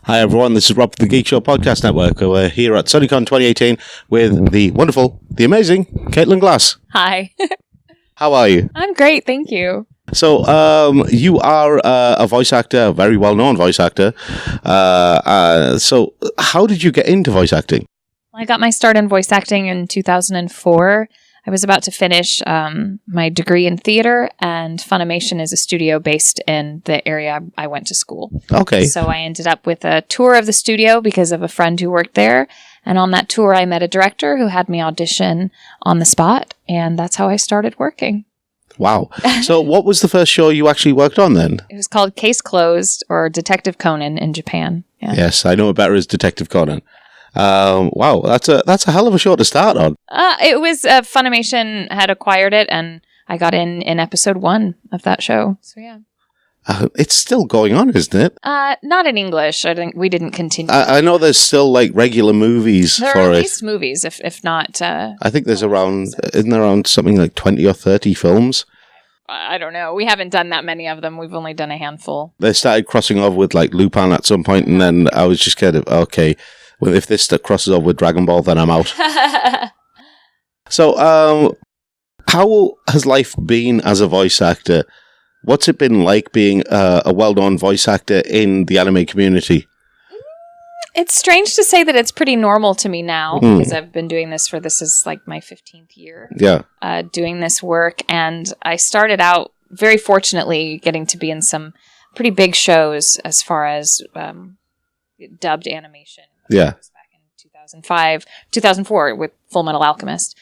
Hi everyone, this is Rob from the Geek Show Podcast Network. We're here at Sunnycon 2018 with the wonderful, the amazing Caitlin Glass. Hi. How are you? I'm great, thank you. So, you are a voice actor, a very well-known voice actor. So, how did you get into voice acting? I got my start in voice acting in 2004. I was about to finish my degree in theater, and Funimation is a studio based in the area I went to school. Okay. So I ended up with a tour of the studio because of a friend who worked there. And on that tour, I met a director who had me audition on the spot, and that's how I started working. Wow. So what was the first show you actually worked on then? It was called Case Closed, or Detective Conan in Japan. Yeah. Yes, I know it better as Detective Conan. Wow, that's a hell of a show to start on. It was Funimation had acquired it, and I got in episode 1 of that show. So yeah, it's still going on, isn't it? Not in English. I think we didn't continue. I know there's still like regular movies there for are it. at least movies, if not. I think there's isn't there around something like 20 or 30 films? I don't know. We haven't done that many of them. We've only done a handful. They started crossing over with like Lupin at some point, and then I was just kind of okay. Well, if this crosses over with Dragon Ball, then I'm out. So, how has life been as a voice actor? What's it been like being a well-known voice actor in the anime community? It's strange to say that it's pretty normal to me now, because I've been doing this is like my 15th year. Yeah. Doing this work, and I started out very fortunately getting to be in some pretty big shows as far as dubbed animation. Yeah. It was back in 2004 with Full Metal Alchemist.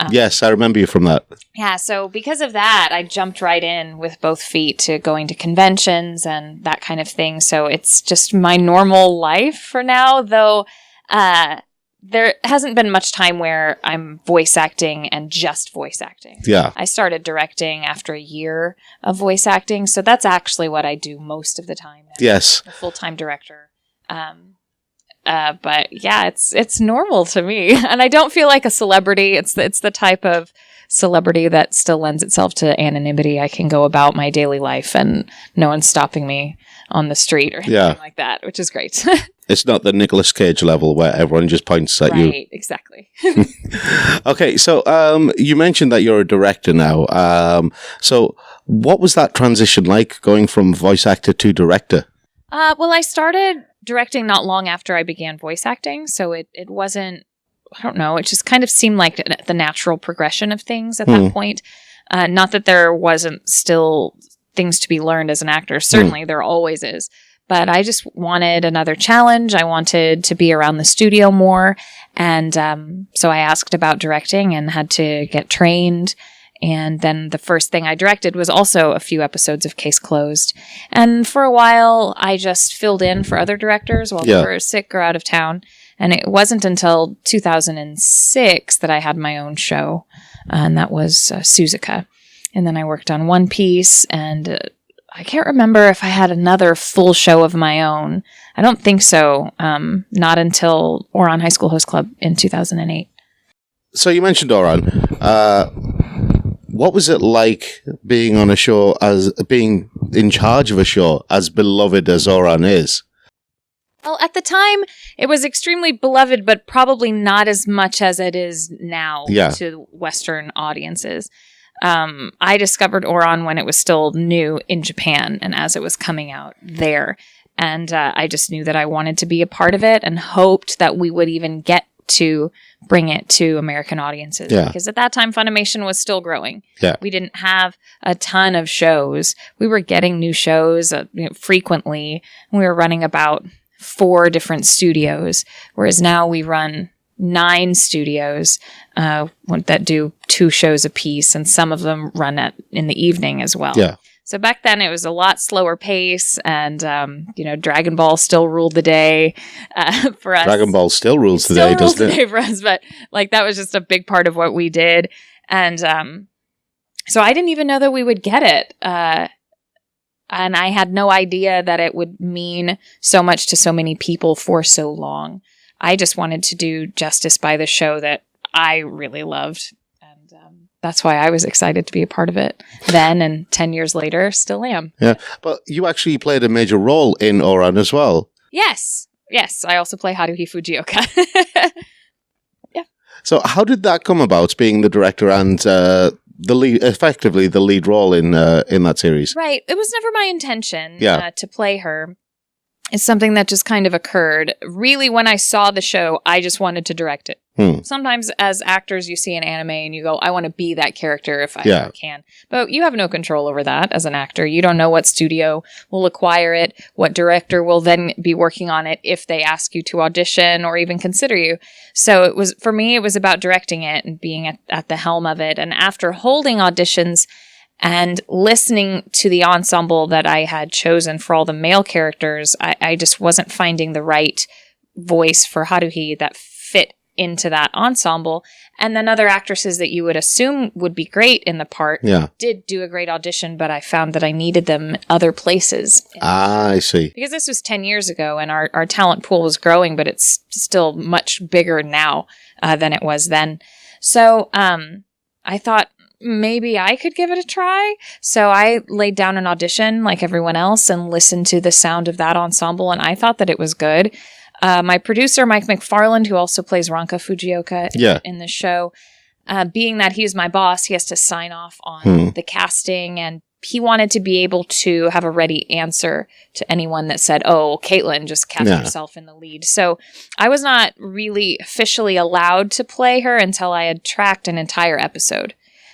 Yes, I remember you from that. Yeah, so because of that, I jumped right in with both feet to going to conventions and that kind of thing. So it's just my normal life for now, though there hasn't been much time where I'm voice acting and just voice acting. Yeah. I started directing after a year of voice acting, so that's actually what I do most of the time now. Yes. I'm a full-time director. But yeah, it's normal to me, and I don't feel like a celebrity. It's the type of celebrity that still lends itself to anonymity. I can go about my daily life, and no one's stopping me on the street or anything like that, which is great. It's not the Nicolas Cage level where everyone just points at you. Right, exactly. Okay, so you mentioned that you're a director now. So what was that transition like, going from voice actor to director? Well, I started directing not long after I began voice acting, so it wasn't, I don't know, it just kind of seemed like the natural progression of things at that point. Not that there wasn't still things to be learned as an actor. Certainly there always is. But I just wanted another challenge. I wanted to be around the studio more. And so I asked about directing and had to get trained. And then the first thing I directed was also a few episodes of Case Closed. And for a while, I just filled in for other directors while they were sick or out of town. And it wasn't until 2006 that I had my own show, and that was Suzuka. And then I worked on One Piece, and I can't remember if I had another full show of my own. I don't think so. Not until Ouran Host Club in 2008. So you mentioned Doron. What was it like being on a show, as being in charge of a show as beloved as Ouran is? Well, at the time, it was extremely beloved, but probably not as much as it is now to Western audiences. I discovered Ouran when it was still new in Japan and as it was coming out there. And I just knew that I wanted to be a part of it and hoped that we would even get to bring it to American audiences. Yeah. Because at that time, Funimation was still growing. Yeah. We didn't have a ton of shows. We were getting new shows frequently. We were running about 4 different studios, whereas now we run 9 studios that do 2 shows a piece, and some of them run in the evening as well. Yeah. So back then it was a lot slower pace, and Dragon Ball still ruled the day for us. Dragon Ball still rules today, doesn't it? For us, but like that was just a big part of what we did, and so I didn't even know that we would get it, and I had no idea that it would mean so much to so many people for so long. I just wanted to do justice by the show that I really loved. That's why I was excited to be a part of it then, and 10 years later, still am. Yeah, but you actually played a major role in Ouran as well. Yes. Yes, I also play Haruhi Fujioka. So how did that come about, being the director and effectively the lead role in that series? Right. It was never my intention to play her. It's something that just kind of occurred. Really, when I saw the show, I just wanted to direct it. Sometimes as actors, you see an anime and you go, I want to be that character if I ever can. But you have no control over that as an actor. You don't know what studio will acquire it, what director will then be working on it if they ask you to audition or even consider you. So for me, it was about directing it and being at the helm of it. And after holding auditions and listening to the ensemble that I had chosen for all the male characters, I just wasn't finding the right voice for Haruhi that fit into that ensemble. And then other actresses that you would assume would be great in the part did do a great audition, but I found that I needed them other places. I see. Because this was 10 years ago and our talent pool was growing, but it's still much bigger now than it was then. So I thought maybe I could give it a try. So I laid down an audition like everyone else and listened to the sound of that ensemble, and I thought that it was good. My producer, Mike McFarland, who also plays Ranka Fujioka in the show, being that he's my boss, he has to sign off on the casting, and he wanted to be able to have a ready answer to anyone that said, oh, Caitlin, just cast yourself in the lead. So I was not really officially allowed to play her until I had tracked an entire episode.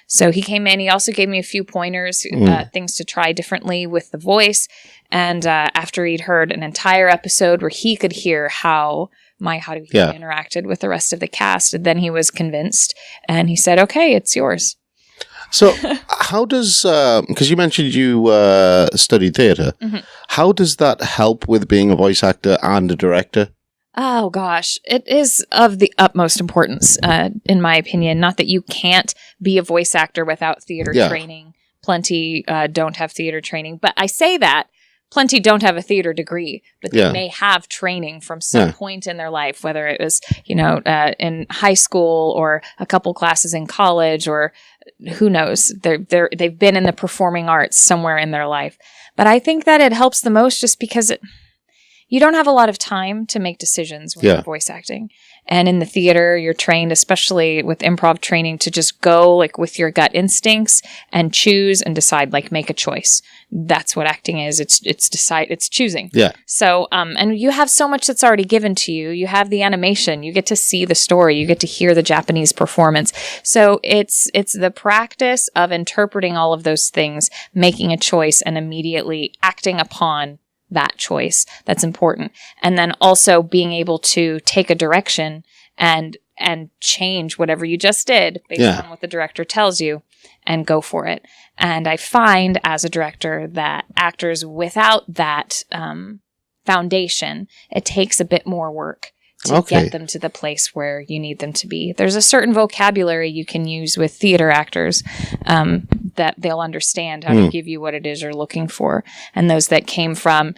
So he came in, he also gave me a few pointers, things to try differently with the voice. And after he'd heard an entire episode where he could hear how my Haruhi interacted with the rest of the cast, then he was convinced. And he said, okay, it's yours. So how does, because you mentioned you studied theatre, how does that help with being a voice actor and a director? Oh, gosh. It is of the utmost importance, in my opinion. Not that you can't be a voice actor without theater training. Plenty don't have theater training. But I say that. Plenty don't have a theater degree, but they may have training from some point in their life, whether it was, in high school or a couple classes in college, or who knows, they've been in the performing arts somewhere in their life. But I think that it helps the most just because you don't have a lot of time to make decisions when you're voice acting. And in the theater, you're trained, especially with improv training, to just go like with your gut instincts and choose and decide, like make a choice. That's what acting is. It's choosing. Yeah. So, and you have so much that's already given to you. You have the animation. You get to see the story. You get to hear the Japanese performance. So it's the practice of interpreting all of those things, making a choice, and immediately acting upon that choice. That's important. And then also being able to take a direction and change whatever you just did based on what the director tells you and go for it. And I find as a director that actors without that foundation, it takes a bit more work to get them to the place where you need them to be. There's a certain vocabulary you can use with theater actors that they'll understand how to give you what it is you're looking for. And those that came from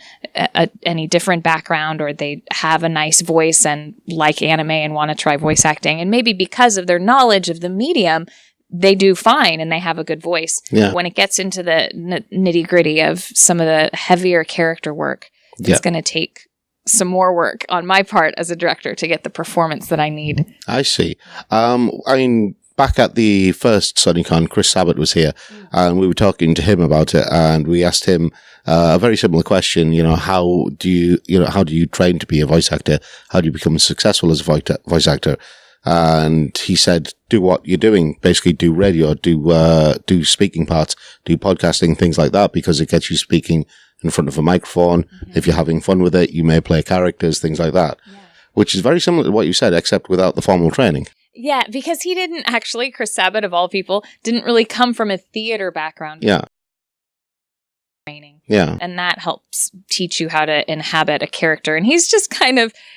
any different background, or they have a nice voice and like anime and want to try voice acting, and maybe because of their knowledge of the medium, they do fine and they have a good voice. Yeah. When it gets into the nitty gritty of some of the heavier character work, it's going to take some more work on my part as a director to get the performance that I need. I see. I mean, back at the first Sunnycon, Chris Abbott was here, and we were talking to him about it, and we asked him a very similar question. How do you train to be a voice actor? How do you become successful as a voice actor? And he said, do what you're doing. Basically, do radio, do speaking parts, do podcasting, things like that, because it gets you speaking in front of a microphone. If you're having fun with it, you may play characters, things like that, which is very similar to what you said, except without the formal training. Yeah, because he didn't actually, Chris Abbott of all people, didn't really come from a theater background. Yeah. Training. Yeah. And that helps teach you how to inhabit a character. And he's just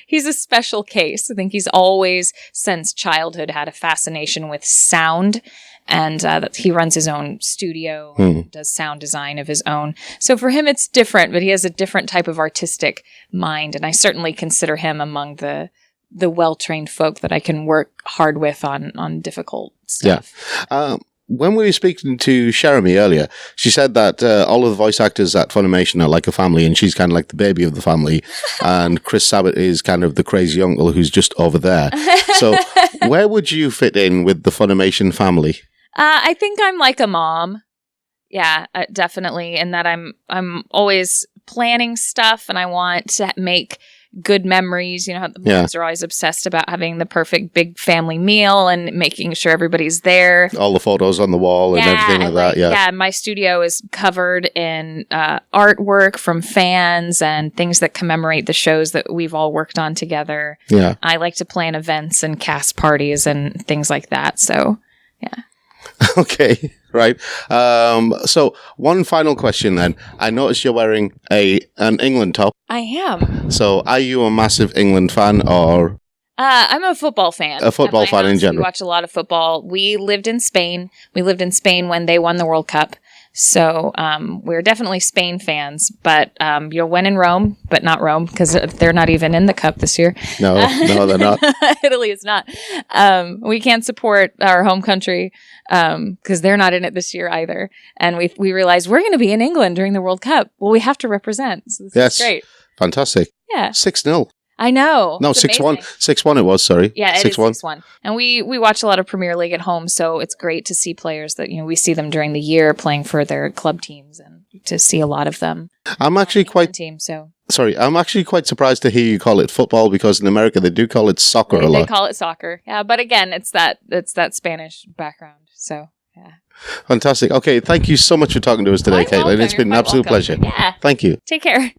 he's a special case. I think he's always, since childhood, had a fascination with sound. And that he runs his own studio, does sound design of his own. So for him, it's different, but he has a different type of artistic mind. And I certainly consider him among the well-trained folk that I can work hard with on difficult stuff. Yeah. when we were speaking to Jeremy earlier, she said that all of the voice actors at Funimation are like a family, and she's kind of like the baby of the family, and Chris Abbott is kind of the crazy uncle who's just over there. So where would you fit in with the Funimation family? I think I'm like a mom. Yeah, definitely. And that I'm always planning stuff, and I want to make good memories. You know, the moms are always obsessed about having the perfect big family meal and making sure everybody's there. All the photos on the wall and everything like that. Yeah. Yeah. My studio is covered in artwork from fans and things that commemorate the shows that we've all worked on together. Yeah. I like to plan events and cast parties and things like that. So, yeah. Okay, right. So one final question then. I noticed you're wearing an England top. I am. So are you a massive England fan, or? I'm a football fan. A football fan in general. We watch a lot of football. We lived in Spain. We lived in Spain when they won the World Cup. So we're definitely Spain fans. But you're when in Rome, but not Rome, because they're not even in the cup this year. No, they're not. Italy is not. We can't support our home country because they're not in it this year either. And we realized we're going to be in England during the World Cup. Well, we have to represent. So this is great. Fantastic. Yeah. 6-0. I know. No, 6-1. 6-1 it was, sorry. Yeah, it is 6-1. And we watch a lot of Premier League at home, so it's great to see players that, you know, we see them during the year playing for their club teams, and to see a lot of them. I'm actually quite surprised to hear you call it football, because in America they do call it soccer a lot. They call it soccer. Yeah, but again, it's that Spanish background. So, yeah. Fantastic. Okay, thank you so much for talking to us today, Caitlin. It's been an absolute pleasure. Yeah. Thank you. Take care.